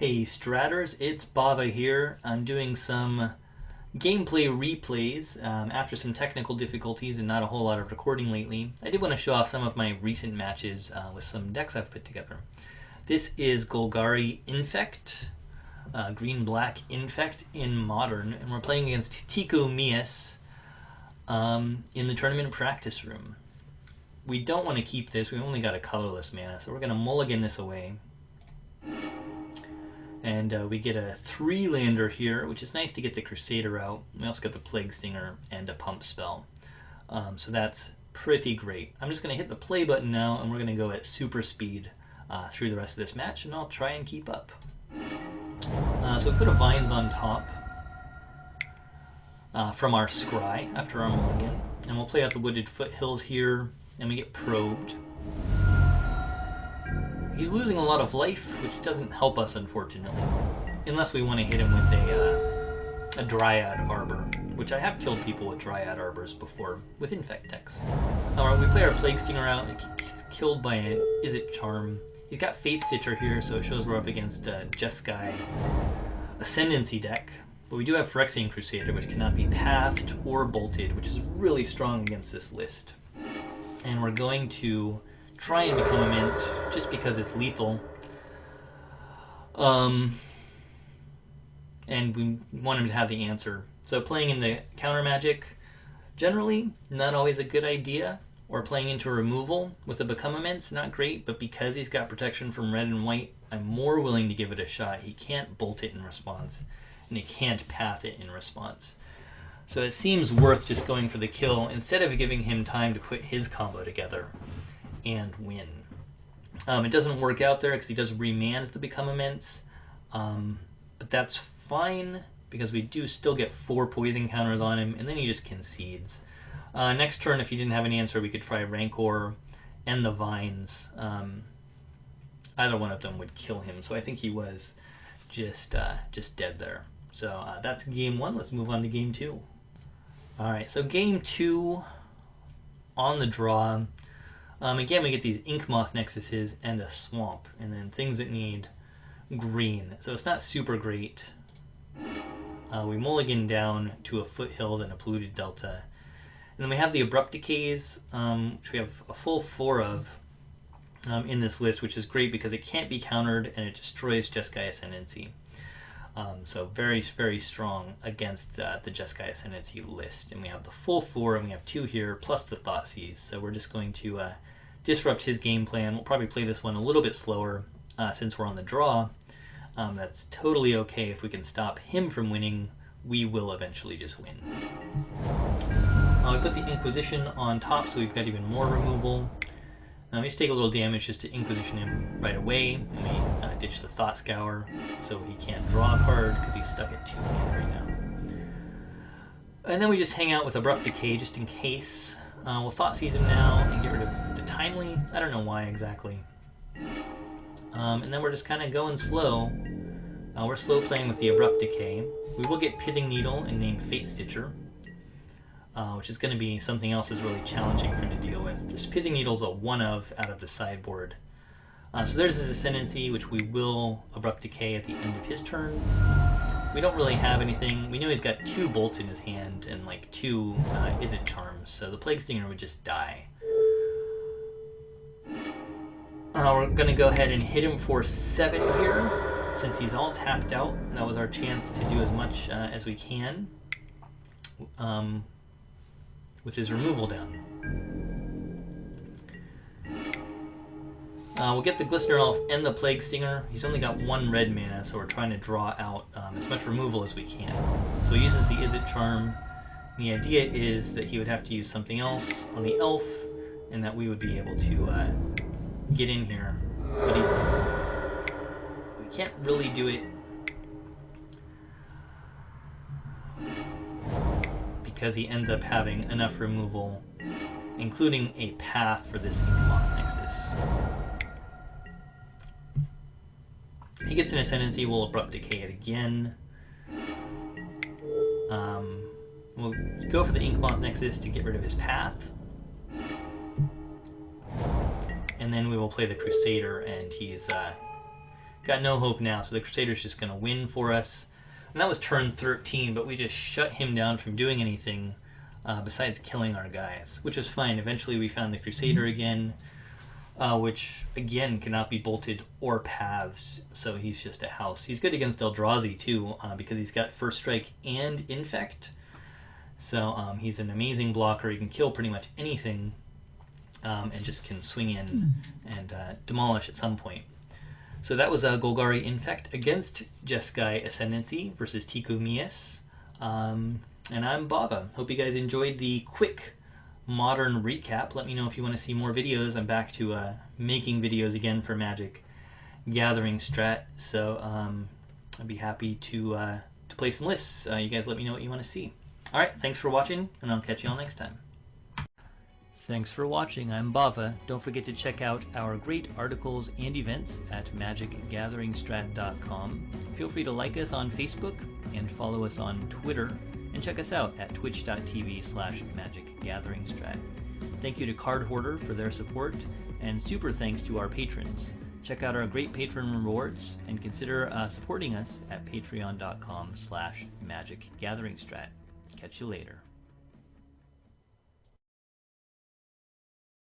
Hey Stratters, it's Bava here. I'm doing some gameplay replays after some technical difficulties and not a whole lot of recording lately. I did want to show off some of my recent matches with some decks I've put together. This is Golgari Infect, green-black Infect in Modern, and we're playing against Tico Mies in the tournament practice room. We don't want to keep this, we only got a colorless mana, so we're going to mulligan this away. And we get a 3-lander here, which is nice to get the Crusader out. We also got the Plague Stinger and a Pump Spell. So that's pretty great. I'm just going to hit the play button now, and we're going to go at super speed through the rest of this match, and I'll try and keep up. So we put a Vines on top from our Scry after our mulligan, and we'll play out the Wooded Foothills here, and we get probed. He's losing a lot of life, which doesn't help us, unfortunately, unless we want to hit him with a Dryad Arbor, which I have killed people with Dryad Arbors before with Infect decks. Alright, we play our Plague Stinger out. He's killed by an Izzet Charm. He's got Fate Stitcher here, so it shows we're up against a Jeskai Ascendancy deck. But we do have Phyrexian Crusader, which cannot be pathed or bolted, which is really strong against this list. And we're going to try and become immense just because it's lethal. And we want him to have the answer. So playing into counter magic, generally not always a good idea. Or playing into removal with a become immense, not great, but because he's got protection from red and white, I'm more willing to give it a shot. He can't bolt it in response, and he can't path it in response. So it seems worth just going for the kill instead of giving him time to put his combo together and win. It doesn't work out there because he does remand the become immense, but that's fine because we do still get 4 poison counters on him, and then he just concedes. Next turn, if he didn't have an answer, we could try Rancor and the Vines. Either one of them would kill him, so I think he was just dead there. So that's game 1. Let's move on to game 2. All right, so game 2 on the draw. Again, we get these Inkmoth Nexuses and a Swamp, and then things that need green. So it's not super great. We mulligan down to a Foothill and a Polluted Delta. And then we have the Abrupt Decays, which we have a full 4 of in this list, which is great because it can't be countered and it destroys Jeskai Ascendancy. So very, very strong against the Jeskai Ascendancy list. And we have the full 4, and we have 2 here, plus the Thoughtseize. So we're just going to disrupt his game plan. We'll probably play this one a little bit slower since we're on the draw. That's totally okay. If we can stop him from winning, we will eventually just win. We put the Inquisition on top, so we've got even more removal. We just take a little damage just to Inquisition him right away, and we ditch the Thought Scour, so he can't draw a card because he's stuck at 2 mana right now. And then we just hang out with Abrupt Decay just in case. We'll Thoughtseize him now and get rid of the Timely. I don't know why exactly. And then we're just kind of going slow. We're slow playing with the Abrupt Decay. We will get Pithing Needle and name Fate Stitcher, which is going to be something else that's really challenging for him to deal with. This Pithing Needle's a 1-of out of the sideboard. So there's his Ascendancy, which we will Abrupt Decay at the end of his turn. We don't really have anything. We know he's got 2 bolts in his hand and like 2 Izzet Charms, so the Plague Stinger would just die. We're going to go ahead and hit him for 7 here, since he's all tapped out. That was our chance to do as much as we can with his removal down. We'll get the Glistener Elf and the Plague Stinger. He's only got 1 red mana, so we're trying to draw out as much removal as we can. So he uses the Izzet Charm. The idea is that he would have to use something else on the Elf, and that we would be able to get in here. But we can't really do it because he ends up having enough removal, including a path for this Inkmoth Nexus. He gets an Ascendancy, we'll Abrupt Decay it again. We'll go for the Inkmoth Nexus to get rid of his path. And then we will play the Crusader, and he's got no hope now, so the Crusader's just going to win for us. And that was turn 13, but we just shut him down from doing anything besides killing our guys, which was fine. Eventually we found the Crusader again, which again cannot be bolted or paths, so he's just a house. He's good against Eldrazi too, because he's got First Strike and Infect. So he's an amazing blocker. He can kill pretty much anything, and just can swing in and demolish at some point. So that was Golgari Infect against Jeskai Ascendancy versus Tiku Mies. And I'm Bava. Hope you guys enjoyed the quick modern recap. Let me know if you want to see more videos. I'm back to making videos again for Magic Gathering Strat, so I'd be happy to play some lists. You guys let me know what you want to see. Alright, thanks for watching, and I'll catch you all next time. Thanks for watching. I'm Bava. Don't forget to check out our great articles and events at magicgatheringstrat.com. Feel free to like us on Facebook and follow us on Twitter, and check us out at twitch.tv/magicgatheringstrat. Thank you to Card Hoarder for their support, and super thanks to our patrons. Check out our great patron rewards, and consider supporting us at patreon.com/magicgatheringstrat. Catch you later.